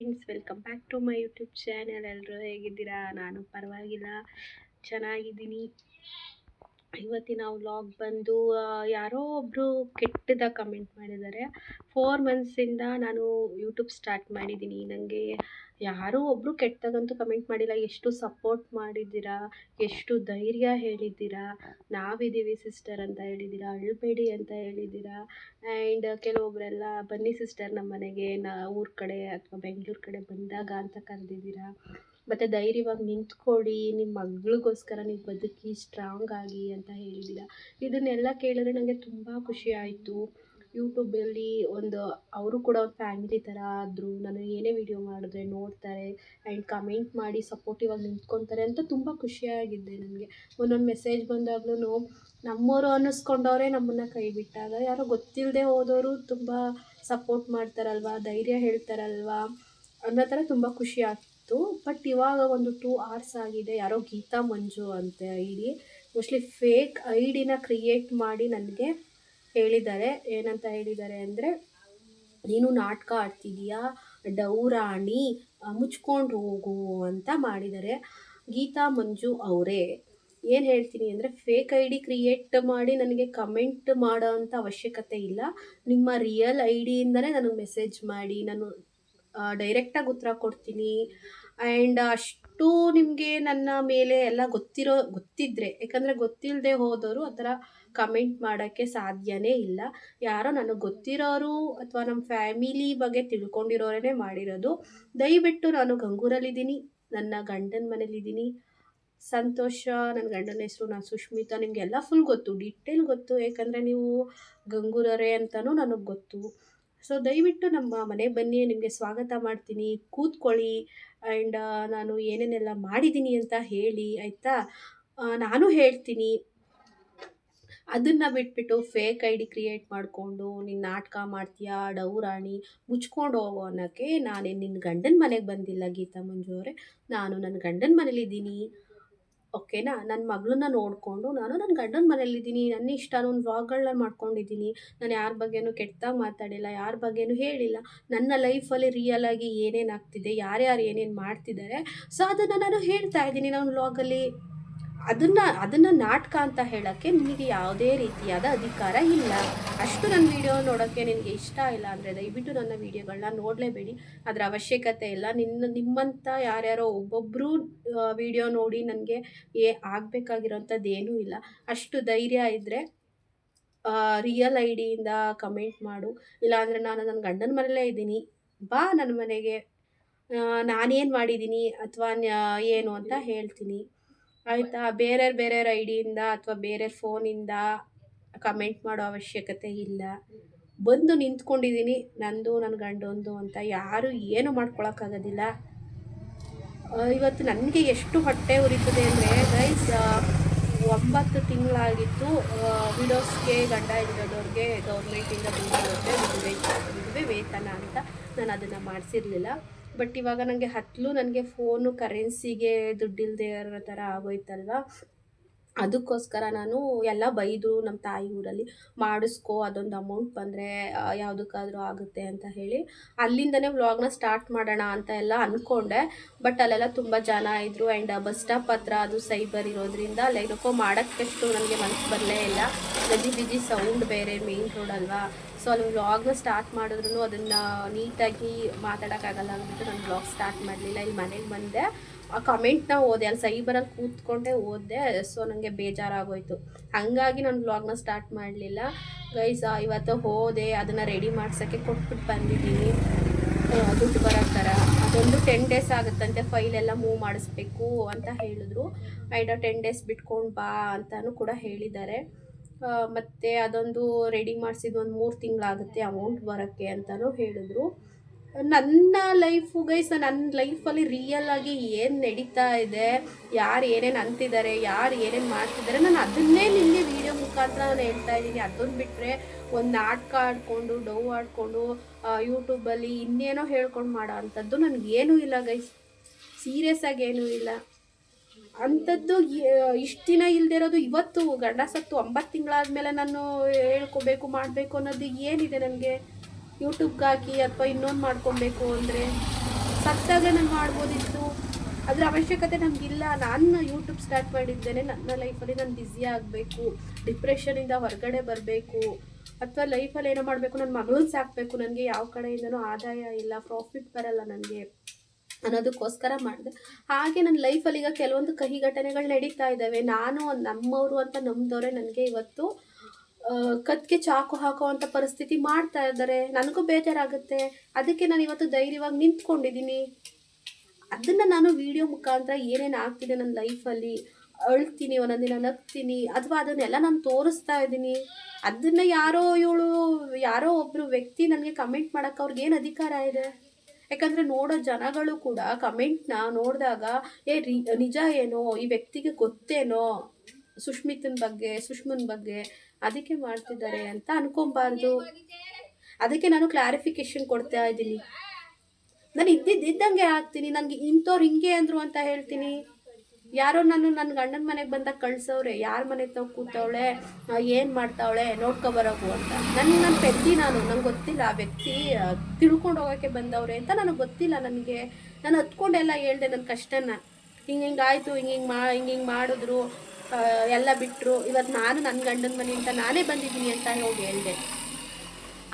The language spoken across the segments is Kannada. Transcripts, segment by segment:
Friends, welcome back to my YouTube channel. ಎಲ್ಲರೂ ಹೇಗಿದ್ದೀರಾ? ನಾನು ಪರವಾಗಿಲ್ಲ, ಚೆನ್ನಾಗಿದ್ದೀನಿ. ಇವತ್ತಿನ ವ್ಲಾಗ್ ಬಂದು ಯಾರೋ ಒಬ್ಬರು ಕೆಟ್ಟದಾಗ ಕಮೆಂಟ್ ಮಾಡಿದ್ದಾರೆ. 4 ಮಂತ್ಸಿಂದ ನಾನು ಯೂಟ್ಯೂಬ್ ಸ್ಟಾರ್ಟ್ ಮಾಡಿದ್ದೀನಿ. ನನಗೆ ಯಾರೋ ಒಬ್ಬರು ಕೆಟ್ಟದಾಗಂತೂ ಕಮೆಂಟ್ ಮಾಡಿಲ್ಲ. ಎಷ್ಟು ಸಪೋರ್ಟ್ ಮಾಡಿದ್ದೀರಾ, ಎಷ್ಟು ಧೈರ್ಯ ಹೇಳಿದ್ದೀರಾ, ನಾವಿದ್ದೀವಿ ಸಿಸ್ಟರ್ ಅಂತ ಹೇಳಿದ್ದೀರಾ, ಅಳಬೇಡಿ ಅಂತ ಹೇಳಿದ್ದೀರಾ. ಆ್ಯಂಡ್ ಕೆಲವೊಬ್ಬರೆಲ್ಲ ಬನ್ನಿ ಸಿಸ್ಟರ್ ನಮ್ಮ ಮನೆಗೆ, ಊರ ಕಡೆ ಅಥವಾ ಬೆಂಗಳೂರು ಕಡೆ ಬಂದಾಗ ಅಂತ ಕರೆದಿದ್ದೀರಾ. ಮತ್ತು ಧೈರ್ಯವಾಗಿ ನಿಂತ್ಕೊಳ್ಳಿ, ನಿಮ್ಮ ಮಗಳಿಗೋಸ್ಕರ ನೀವು ಬದುಕಿ ಸ್ಟ್ರಾಂಗ್ ಆಗಿ ಅಂತ ಹೇಳಿದ್ದೀರಾ. ಇದನ್ನೆಲ್ಲ ಕೇಳಿದ್ರೆ ನನಗೆ ತುಂಬ ಖುಷಿ ಆಯಿತು. ಯೂಟ್ಯೂಬಲ್ಲಿ ಅವರು ಕೂಡ ಒಂದು ಫ್ಯಾಮಿಲಿ ಥರ ಆದರು. ನಾನು ಏನೇ ವಿಡಿಯೋ ಮಾಡಿದ್ರೆ ನೋಡ್ತಾರೆ ಆ್ಯಂಡ್ ಕಮೆಂಟ್ ಮಾಡಿ ಸಪೋರ್ಟಿವ್ ಆಗಿ ನಿಂತ್ಕೊತಾರೆ ಅಂತ ತುಂಬ ಖುಷಿಯಾಗಿದ್ದೆ. ನನಗೆ ಒಂದೊಂದು ಮೆಸೇಜ್ ಬಂದಾಗ್ಲೂ ನಮ್ಮವರು ಅನ್ನಿಸ್ಕೊಂಡವರೇ ನಮ್ಮನ್ನು ಕೈ ಬಿಟ್ಟಾಗ ಯಾರೋ ಗೊತ್ತಿಲ್ಲದೆ ಹೋದವರು ತುಂಬ ಸಪೋರ್ಟ್ ಮಾಡ್ತಾರಲ್ವ, ಧೈರ್ಯ ಹೇಳ್ತಾರಲ್ವ ಅನ್ನೋ ಥರ ತುಂಬ ಖುಷಿ ಆಗ್ತಿತ್ತು. ಬಟ್ ಇವಾಗ ಒಂದು 2 hours ಆಗಿದೆ. ಯಾರೋ ಗೀತಾ ಮಂಜು ಅಂತ ಮೋಸ್ಟ್ಲಿ ಫೇಕ್ ಐಡಿನ ಕ್ರಿಯೇಟ್ ಮಾಡಿ ನನಗೆ ಹೇಳಿದ್ದಾರೆ. ಏನಂತ ಹೇಳಿದ್ದಾರೆ ಅಂದರೆ, ನೀನು ನಾಟಕ ಆಡ್ತಿದೀಯಾ, ಡೌರಾಣಿ, ಮುಚ್ಕೊಂಡು ಹೋಗು ಅಂತ ಮಾಡಿದ್ದಾರೆ. ಗೀತಾ ಮಂಜು ಅವರೇ, ಏನು ಹೇಳ್ತೀನಿ ಅಂದರೆ, ಫೇಕ್ ಐ ಡಿ ಕ್ರಿಯೇಟ್ ಮಾಡಿ ನನಗೆ ಕಮೆಂಟ್ ಮಾಡೋ ಅಂಥ ಅವಶ್ಯಕತೆ ಇಲ್ಲ. ನಿಮ್ಮ ರಿಯಲ್ ಐ ಡಿಯಿಂದನೇ ನನಗೆ ಮೆಸೇಜ್ ಮಾಡಿ, ನಾನು ಡೈರೆಕ್ಟಾಗಿ ಉತ್ತರ ಕೊಡ್ತೀನಿ. ಆ್ಯಂಡ್ ಅಷ್ಟು ನಿಮಗೆ ನನ್ನ ಮೇಲೆ ಎಲ್ಲ ಗೊತ್ತಿದ್ದರೆ, ಯಾಕಂದರೆ ಗೊತ್ತಿಲ್ಲದೆ ಹೋದವರು ಆ ಥರ ಕಮೆಂಟ್ ಮಾಡೋಕ್ಕೆ ಸಾಧ್ಯವೇ ಇಲ್ಲ. ಯಾರೋ ನನಗೆ ಗೊತ್ತಿರೋರು ಅಥವಾ ನಮ್ಮ ಫ್ಯಾಮಿಲಿ ಬಗ್ಗೆ ತಿಳ್ಕೊಂಡಿರೋರೇ ಮಾಡಿರೋದು. ದಯವಿಟ್ಟು ನಾನು ಗಂಗೂರಲ್ಲಿದ್ದೀನಿ, ನನ್ನ ಗಂಡನ ಮನೇಲಿದ್ದೀನಿ. ಸಂತೋಷ ನನ್ನ ಗಂಡನ ಹೆಸರು, ನಾನು ಸುಷ್ಮಿತಾ. ನಿಮಗೆಲ್ಲ ಫುಲ್ ಗೊತ್ತು, ಡೀಟೇಲ್ ಗೊತ್ತು, ಯಾಕಂದರೆ ನೀವು ಗಂಗೂರವರೇ ಅಂತಲೂ ನನಗೆ ಗೊತ್ತು. ಸೊ ದಯವಿಟ್ಟು ನಮ್ಮ ಮನೆಗೆ ಬನ್ನಿ, ನಿಮಗೆ ಸ್ವಾಗತ ಮಾಡ್ತೀನಿ, ಕೂತ್ಕೊಳ್ಳಿ. ಆ್ಯಂಡ್ ನಾನು ಏನೇನೆಲ್ಲ ಮಾಡಿದ್ದೀನಿ ಅಂತ ಹೇಳಿ, ಆಯಿತಾ? ನಾನು ಹೇಳ್ತೀನಿ. ಅದನ್ನು ಬಿಟ್ಬಿಟ್ಟು ಫೇಕ್ ಐ ಡಿ ಕ್ರಿಯೇಟ್ ಮಾಡಿಕೊಂಡು ನೀನು ನಾಟಕ ಮಾಡ್ತೀಯಾ, ಡೌರಾಣಿ, ಮುಚ್ಕೊಂಡು ಹೋಗೋ ಅನ್ನೋಕ್ಕೆ ನಿನ್ನ ಗಂಡನ ಮನೆಗೆ ಬಂದಿಲ್ಲ ಗೀತಾ ಮಂಜು ಅವರೇ. ನಾನು ನನ್ನ ಗಂಡನ ಮನೇಲಿದ್ದೀನಿ, ಓಕೆನಾ? ನನ್ನ ಮಗಳನ್ನ ನೋಡಿಕೊಂಡು ನಾನು ನನ್ನ ಗಂಡನ ಮನೇಲಿದ್ದೀನಿ. ನನ್ನ ಇಷ್ಟ, ನಾನು ವ್ಲಾಗ್ಗಳನ್ನ ಮಾಡ್ಕೊಂಡಿದ್ದೀನಿ. ನಾನು ಯಾರ ಬಗ್ಗೆನೂ ಕೆಟ್ಟದಾಗಿ ಮಾತಾಡಿಲ್ಲ, ಯಾರ ಬಗ್ಗೆನೂ ಹೇಳಿಲ್ಲ. ನನ್ನ ಲೈಫಲ್ಲಿ ರಿಯಲಾಗಿ ಏನೇನು ಆಗ್ತಿದೆ, ಯಾರ್ಯಾರು ಏನೇನು ಮಾಡ್ತಿದ್ದಾರೆ, ಸೊ ಅದನ್ನು ನಾನು ಹೇಳ್ತಾ ಇದ್ದೀನಿ ನನ್ನ ವ್ಲಾಗಲ್ಲಿ. ಅದನ್ನು ನಾಟಕ ಅಂತ ಹೇಳೋಕ್ಕೆ ನಿಮಗೆ ಯಾವುದೇ ರೀತಿಯಾದ ಅಧಿಕಾರ ಇಲ್ಲ. ಅಷ್ಟು ನನ್ನ ವೀಡಿಯೋ ನೋಡೋಕ್ಕೆ ನಿನಗೆ ಇಷ್ಟ ಇಲ್ಲ ಅಂದರೆ ದಯವಿಟ್ಟು ನನ್ನ ವೀಡಿಯೋಗಳನ್ನ ನೋಡಲೇಬೇಡಿ. ಅದರ ಅವಶ್ಯಕತೆ ಇಲ್ಲ. ನಿಮ್ಮಂಥ ಯಾರ್ಯಾರೋ ಒಬ್ಬೊಬ್ಬರು ವೀಡಿಯೋ ನೋಡಿ ನನಗೆ ಆಗಬೇಕಾಗಿರೋಂಥದ್ದು ಏನೂ ಇಲ್ಲ. ಅಷ್ಟು ಧೈರ್ಯ ಇದ್ದರೆ ರಿಯಲ್ ಐ ಡಿಯಿಂದ ಕಮೆಂಟ್ ಮಾಡು. ಇಲ್ಲಾಂದರೆ ನಾನು ನನ್ನ ಗಂಡನ ಮನೆಯಲ್ಲೇ ಇದ್ದೀನಿ, ಬಾ ನನ್ನ ಮನೆಗೆ, ನಾನೇನು ಮಾಡಿದ್ದೀನಿ ಅಥವಾ ಏನು ಅಂತ ಹೇಳ್ತೀನಿ, ಆಯಿತಾ? ಬೇರೆ ಐ ಡಿಯಿಂದ ಅಥವಾ ಬೇರೆ ಫೋನಿಂದ ಕಮೆಂಟ್ ಮಾಡೋ ಅವಶ್ಯಕತೆ ಇಲ್ಲ. ಬಂದು ನಿಂತ್ಕೊಂಡಿದ್ದೀನಿ, ನಂದು ನನ್ನ ಗಂಡಂದು ಅಂತ. ಯಾರು ಏನು ಮಾಡ್ಕೊಳಕ್ಕಾಗೋದಿಲ್ಲ. ಇವತ್ತು ನನಗೆ ಎಷ್ಟು ಹೊಟ್ಟೆ ಉರಿತದೆ ಅಂದರೆ ಗೈಸ್, 9 ತಿಂಗಳಾಗಿತ್ತು. ವಿಡೋಸ್ಗೆ, ಗಂಡ ಇಲ್ಲದವ್ರಿಗೆ ಗೌರ್ಮೆಂಟಿಂದ ಬಿಡುವೆ ವೇತನ ಅಂತ ನಾನು ಅದನ್ನು ಮಾಡಿಸಿರಲಿಲ್ಲ. ಬಟ್ ಇವಾಗ ನನಗೆ ಫೋನು ಕರೆನ್ಸಿಗೆ ದುಡ್ಡಿಲ್ಲದೆ ಇರೋ ಥರ ಆಗೋಯ್ತಲ್ವ. ಅದಕ್ಕೋಸ್ಕರ ನಾನು ಎಲ್ಲ ಬೈದು ನಮ್ಮ ತಾಯಿ ಊರಲ್ಲಿ ಮಾಡಿಸ್ಕೊ, ಅದೊಂದು ಅಮೌಂಟ್ ಬಂದರೆ ಯಾವುದಕ್ಕಾದರೂ ಆಗುತ್ತೆ ಅಂತ ಹೇಳಿ ಅಲ್ಲಿಂದನೇ ವ್ಲಾಗ್ನ ಸ್ಟಾರ್ಟ್ ಮಾಡೋಣ ಅಂತ ಎಲ್ಲ ಅಂದ್ಕೊಂಡೆ. ಬಟ್ ಅಲ್ಲೆಲ್ಲ ತುಂಬ ಜನ ಇದ್ದರು. ಆ್ಯಂಡ್ ಬಸ್ ಸ್ಟಾಪ್ ಹತ್ರ ಅದು ಸೈಬರ್ ಇರೋದ್ರಿಂದ ಅಲ್ಲೇನಕ್ಕೋ ಮಾಡೋಕ್ಕಷ್ಟು ನನಗೆ ಮನಸ್ಸು ಬರಲೇ ಇಲ್ಲ. ಗಜಿ ಸೌಂಡ್ ಬೇರೆ, ಮೇನ್ ರೋಡ್ ಅಲ್ವಾ. ಸೊ ಅಲ್ಲಿ ವ್ಲಾಗ್ನ ಸ್ಟಾರ್ಟ್ ಮಾಡಿದ್ರು ಅದನ್ನು ನೀಟಾಗಿ ಮಾತಾಡೋಕ್ಕಾಗಲ್ಲ ಅಂದ್ಬಿಟ್ಟು ನಾನು ವ್ಲಾಗ್ ಸ್ಟಾರ್ಟ್ ಮಾಡಲಿಲ್ಲ. ಇಲ್ಲಿ ಮನೆಗೆ ಬಂದೆ, ಆ ಕಮೆಂಟ್ನ ಓದೆ, ಅಲ್ಲಿ ಸೈಬರಲ್ಲಿ ಕೂತ್ಕೊಂಡೆ ಓದಿದೆ. ಸೊ ನನಗೆ ಬೇಜಾರಾಗೋಯ್ತು, ಹಾಗಾಗಿ ನಾನು ವ್ಲಾಗ್ನ ಸ್ಟಾರ್ಟ್ ಮಾಡಲಿಲ್ಲ. ಗೈಸ್, ಇವತ್ತು ಹೋದೆ, ಅದನ್ನು ರೆಡಿ ಮಾಡ್ಸೋಕ್ಕೆ ಕೊಟ್ಬಿಟ್ಟು ಬಂದಿದ್ದೀನಿ, ದುಡ್ಡು ಬರೋ ಥರ. ಅದೊಂದು 10 days ಆಗುತ್ತಂತೆ, ಫೈಲೆಲ್ಲ ಮೂವ್ ಮಾಡಿಸ್ಬೇಕು ಅಂತ ಹೇಳಿದ್ರು. ಆ್ಯಂಡ್ 10 days ಬಿಟ್ಕೊಂಡು ಬಾ ಅಂತಲೂ ಕೂಡ ಹೇಳಿದ್ದಾರೆ. ಮತ್ತು ಅದೊಂದು ರೆಡಿ ಮಾಡಿಸಿದ್ದು ಒಂದು 3 ತಿಂಗಳಾಗುತ್ತೆ ಅಮೌಂಟ್ ಬರೋಕ್ಕೆ ಅಂತಲೂ ಹೇಳಿದ್ರು. ನನ್ನ ಲೈಫು ಗೈಸ್, ನನ್ನ ಲೈಫಲ್ಲಿ ರಿಯಲ್ ಆಗಿ ಏನು ನಡೀತಾ ಇದೆ, ಯಾರು ಏನೇನು ಅಂತಿದ್ದಾರೆ, ಯಾರು ಏನೇನು ಮಾಡ್ತಿದ್ದಾರೆ, ನಾನು ಅದನ್ನೇ ನಿಮಗೆ ವೀಡಿಯೋ ಮುಖಾಂತರ ನಾನು ಹೇಳ್ತಾ ಇದ್ದೀನಿ. ಅದನ್ನು ಬಿಟ್ಟರೆ ಒಂದು ನಾಟಕ ಆಡಿಕೊಂಡು, ಡವ್ ಆಡಿಕೊಂಡು ಯೂಟ್ಯೂಬಲ್ಲಿ ಇನ್ನೇನೋ ಹೇಳ್ಕೊಂಡು ಮಾಡೋ ಅಂಥದ್ದು ನನಗೇನೂ ಇಲ್ಲ ಗೈಸ್. ಸೀರಿಯಸ್ ಆಗಿ ಏನೂ ಇಲ್ಲ ಅಂಥದ್ದು. ಇಷ್ಟು ದಿನ ಇಲ್ಲದೆ ಇರೋದು, ಇವತ್ತು ಗಂಡ ಸತ್ತು 9 ತಿಂಗಳಾದಮೇಲೆ ನಾನು ಹೇಳ್ಕೊಬೇಕು, ಮಾಡಬೇಕು ಅನ್ನೋದು ಏನಿದೆ ನನಗೆ? ಯೂಟ್ಯೂಬ್ಗೆ ಹಾಕಿ ಅಥವಾ ಇನ್ನೊಂದು ಮಾಡ್ಕೊಬೇಕು ಅಂದರೆ ಸತ್ತಾಗ ನಾನು ಮಾಡ್ಬೋದಿತ್ತು, ಅದರ ಅವಶ್ಯಕತೆ ನನಗಿಲ್ಲ. ನಾನು ಯೂಟ್ಯೂಬ್ ಸ್ಟಾರ್ಟ್ ಮಾಡಿದ್ದೇನೆ ನನ್ನ ಲೈಫಲ್ಲಿ ನಾನು ಬ್ಯುಸಿ ಆಗಬೇಕು, ಡಿಪ್ರೆಷನಿಂದ ಹೊರಗಡೆ ಬರಬೇಕು, ಅಥವಾ ಲೈಫಲ್ಲಿ ಏನೋ ಮಾಡಬೇಕು, ನನ್ನ ಮಗಳನ್ನ ಸಾಕಬೇಕು, ನನಗೆ ಯಾವ ಕಡೆಯಿಂದನೂ ಆದಾಯ ಇಲ್ಲ, ಪ್ರಾಫಿಟ್ ಬರಲ್ಲ ನನಗೆ ಅನ್ನೋದಕ್ಕೋಸ್ಕರ ಮಾಡಿದೆ. ಹಾಗೆ ನನ್ನ ಲೈಫಲ್ಲಿ ಈಗ ಕೆಲವೊಂದು ಕಹಿ ಘಟನೆಗಳು ನಡೀತಾ ಇದ್ದಾವೆ. ನಾನು ನಮ್ಮವರು ಅಂತ ನಂಬಿದವರೇ ನನಗೆ ಇವತ್ತು ಕತ್ತಿಗೆ ಚಾಕು ಹಾಕುವಂಥ ಪರಿಸ್ಥಿತಿ ಮಾಡ್ತಾ ಇದ್ದಾರೆ. ನನಗೂ ಬೇಜಾರಾಗುತ್ತೆ. ಅದಕ್ಕೆ ನಾನು ಇವತ್ತು ಧೈರ್ಯವಾಗಿ ನಿಂತ್ಕೊಂಡಿದ್ದೀನಿ. ಅದನ್ನು ನಾನು ವಿಡಿಯೋ ಮುಖಾಂತರ ಏನೇನು ಆಗ್ತಿದೆ ನನ್ನ ಲೈಫಲ್ಲಿ, ಅಳ್ತೀನಿ, ಒಂದೊಂದು ದಿನ ನಗ್ತೀನಿ, ಅಥವಾ ಅದನ್ನೆಲ್ಲ ನಾನು ತೋರಿಸ್ತಾ ಇದ್ದೀನಿ. ಅದನ್ನು ಯಾರೋ ಒಬ್ಬರು ವ್ಯಕ್ತಿ ನನಗೆ ಕಮೆಂಟ್ ಮಾಡೋಕ್ಕೆ ಅವ್ರಿಗೇನು ಅಧಿಕಾರ ಇದೆ? ಯಾಕಂದರೆ ನೋಡೋ ಜನಗಳು ಕೂಡ ಕಮೆಂಟ್ನ ನೋಡಿದಾಗ ನಿಜ ಏನೋ, ಈ ವ್ಯಕ್ತಿಗೆ ಗೊತ್ತೇನೋ ಸುಷ್ಮನ್ ಬಗ್ಗೆ ಅದಕ್ಕೆ ಮಾಡ್ತಿದ್ದಾರೆ ಅಂತ ಅನ್ಕೊಬಾರ್ದು. ಅದಕ್ಕೆ ನಾನು ಕ್ಲಾರಿಫಿಕೇಶನ್ ಕೊಡ್ತಾ ಇದ್ದೀನಿ. ನಾನು ಇದ್ದಂಗೆ ಆಗ್ತೀನಿ. ನನಗೆ ಇಂಥವ್ರು ಹಿಂಗೆ ಅಂದರು ಅಂತ ಹೇಳ್ತೀನಿ. ಯಾರೋ ನನ್ನ ಗಂಡನ ಮನೆಗೆ ಬಂದಾಗ ಕಳ್ಸವ್ರೆ, ಯಾರ ಮನೆ ತಾವು ಕೂತವಳೆ, ಏನು ಮಾಡ್ತಾವಳೆ ನೋಡ್ಕೊಬರೋಕು ಅಂತ. ನನ್ನ ಪೆದ್ದಿ ನಂಗೆ ಗೊತ್ತಿಲ್ಲ ಆ ವ್ಯಕ್ತಿ ತಿಳ್ಕೊಂಡು ಹೋಗೋಕ್ಕೆ ಬಂದವ್ರೆ ಅಂತ ನನಗೆ ಗೊತ್ತಿಲ್ಲ. ನಾನು ಹತ್ಕೊಂಡೆಲ್ಲ ಹೇಳ್ದೆ ನನ್ನ ಕಷ್ಟನ. ಹಿಂಗಾಯ್ತು, ಹಿಂಗೆ ಮಾಡಿದ್ರು, ಎಲ್ಲ ಬಿಟ್ಟರು. ಇವತ್ತು ನಾನು ನನ್ನ ಗಂಡನ ಮನೆ ಅಂತ ನಾನೇ ಬಂದಿದ್ದೀನಿ ಅಂತ ಹೋಗಿ ಹೇಳಿದೆ.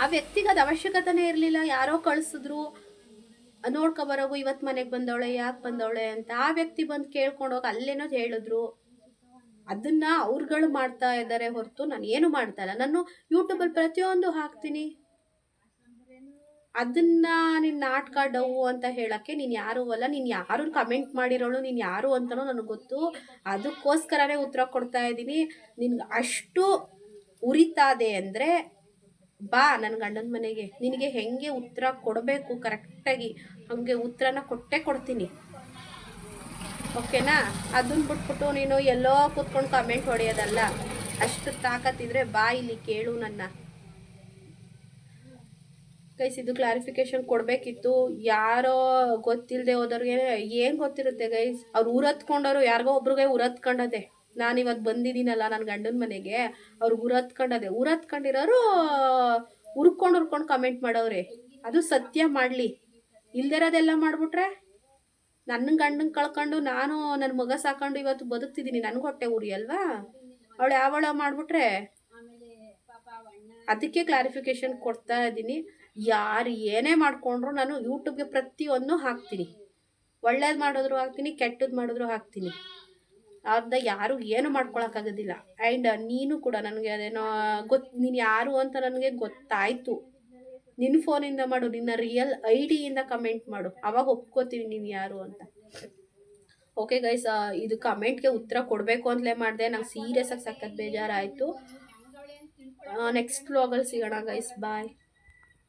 ಆ ವ್ಯಕ್ತಿಗೆ ಅದು ಅವಶ್ಯಕತೆನೇ ಇರಲಿಲ್ಲ. ಯಾರೋ ಕಳಿಸಿದ್ರು ನೋಡ್ಕೊಬರೋಗು, ಇವತ್ತು ಮನೆಗೆ ಬಂದವಳೆ, ಯಾಕೆ ಬಂದವಳೆ ಅಂತ. ಆ ವ್ಯಕ್ತಿ ಬಂದು ಕೇಳ್ಕೊಂಡೋಗಿ ಅಲ್ಲೇನೋ ಹೇಳಿದ್ರು. ಅದನ್ನು ಅವ್ರುಗಳು ಮಾಡ್ತಾ ಇದ್ದಾರೆ ಹೊರತು ನಾನು ಏನು ಮಾಡ್ತಾ ಇಲ್ಲ. ನಾನು ಯೂಟ್ಯೂಬಲ್ಲಿ ಪ್ರತಿಯೊಂದು ಹಾಕ್ತೀನಿ. ಅದನ್ನು ನೀನು ನಾಟಕ ಡವು ಅಂತ ಹೇಳೋಕ್ಕೆ ನೀನು ಯಾರೂ ಅಲ್ಲ. ನೀನು ಯಾರು ಕಮೆಂಟ್ ಮಾಡಿರೋಳು, ನೀನು ಯಾರು ಅಂತಲೂ ನನಗೆ ಗೊತ್ತು. ಅದಕ್ಕೋಸ್ಕರನೇ ಉತ್ತರ ಕೊಡ್ತಾ ಇದ್ದೀನಿ. ನಿನ್ಗೆ ಅಷ್ಟು ಉರಿತಾದೆ ಅಂದರೆ ಬಾ ನನ್ನ ಗಂಡನ ಮನೆಗೆ. ನಿನಗೆ ಹೆಂಗೆ ಉತ್ತರ ಕೊಡಬೇಕು ಕರೆಕ್ಟಾಗಿ ಹಾಗೆ ಉತ್ತರನ ಕೊಡ್ತೀನಿ, ಓಕೆನಾ? ಅದನ್ನ ಬಿಟ್ಬಿಟ್ಟು ನೀನು ಎಲ್ಲೋ ಕೂತ್ಕೊಂಡು ಕಮೆಂಟ್ ಹೊಡೆಯೋದಲ್ಲ. ಅಷ್ಟು ತಾಕತ್ತಿದ್ರೆ ಬಾ ಇಲ್ಲಿ ಕೇಳು ನನ್ನ. ಗೈಸ್, ಇದು ಕ್ಲಾರಿಫಿಕೇಶನ್ ಕೊಡಬೇಕಿತ್ತು. ಯಾರೋ ಗೊತ್ತಿಲ್ಲದೆ ಹೋದವ್ರಿಗೆ ಏನು ಗೊತ್ತಿರುತ್ತೆ ಗೈಸ್? ಅವ್ರು ಊರತ್ಕೊಂಡವರು ಯಾರಿಗೋ ಒಬ್ರಿಗೆ ಊರತ್ಕೊಂಡದೆ. ನಾನು ಇವತ್ತು ಬಂದಿದ್ದೀನಲ್ಲ ನನ್ನ ಗಂಡನ ಮನೆಗೆ, ಅವ್ರಿಗೆ ಊರತ್ಕೊಂಡಿರೋರು ಹುರ್ಕೊಂಡು ಕಮೆಂಟ್ ಮಾಡವ್ರೆ. ಅದು ಸತ್ಯ ಮಾಡಲಿ. ಇಲ್ದಿರೋದೆಲ್ಲ ಮಾಡಿಬಿಟ್ರೆ ನನ್ನ ಗಂಡನ ಕಳ್ಕೊಂಡು ನಾನು ನನ್ನ ಮಗ ಸಾಕೊಂಡು ಇವತ್ತು ಬದುಕ್ತಿದ್ದೀನಿ. ನನಗೆ ಹೊಟ್ಟೆ ಉರಿ ಅಲ್ವಾ? ಅವಳು ಯಾವಳ ಮಾಡಿಬಿಟ್ರೆ ಅದಕ್ಕೆ ಕ್ಲಾರಿಫಿಕೇಶನ್ ಕೊಡ್ತಾ ಇದ್ದೀನಿ. ಯಾರು ಏನೇ ಮಾಡಿಕೊಂಡ್ರು ನಾನು ಯೂಟ್ಯೂಬ್ಗೆ ಪ್ರತಿಯೊಂದು ಹಾಕ್ತೀನಿ. ಒಳ್ಳೇದು ಮಾಡಿದ್ರು ಹಾಕ್ತೀನಿ, ಕೆಟ್ಟದ್ದು ಮಾಡಿದ್ರು ಹಾಕ್ತೀನಿ. ಅರ್ಧ ಯಾರು ಏನು ಮಾಡ್ಕೊಳಕ್ಕಾಗೋದಿಲ್ಲ. ಆ್ಯಂಡ್ ನೀನು ಕೂಡ ನನಗೆ ಅದೇನೋ ನೀನು ಯಾರು ಅಂತ ನನಗೆ ಗೊತ್ತಾಯಿತು. ನಿನ್ನ ಫೋನಿಂದ ಮಾಡು, ನಿನ್ನ ರಿಯಲ್ ID-ಯಿಂದ ಕಮೆಂಟ್ ಮಾಡು, ಅವಾಗ ಒಪ್ಕೋತೀನಿ ನೀನು ಯಾರು ಅಂತ. ಓಕೆ ಗೈಸ್, ಇದು ಕಮೆಂಟ್ಗೆ ಉತ್ತರ ಕೊಡಬೇಕು ಅಂತಲೇ ಮಾಡಿದೆ. ನಂಗೆ ಸೀರಿಯಸ್ ಆಗಿ ಸಖತ್ ಬೇಜಾರಾಯಿತು. ನೆಕ್ಸ್ಟ್ ವ್ಲಾಗಲ್ಲಿ ಸಿಗೋಣ ಗೈಸ್, ಬಾಯ್.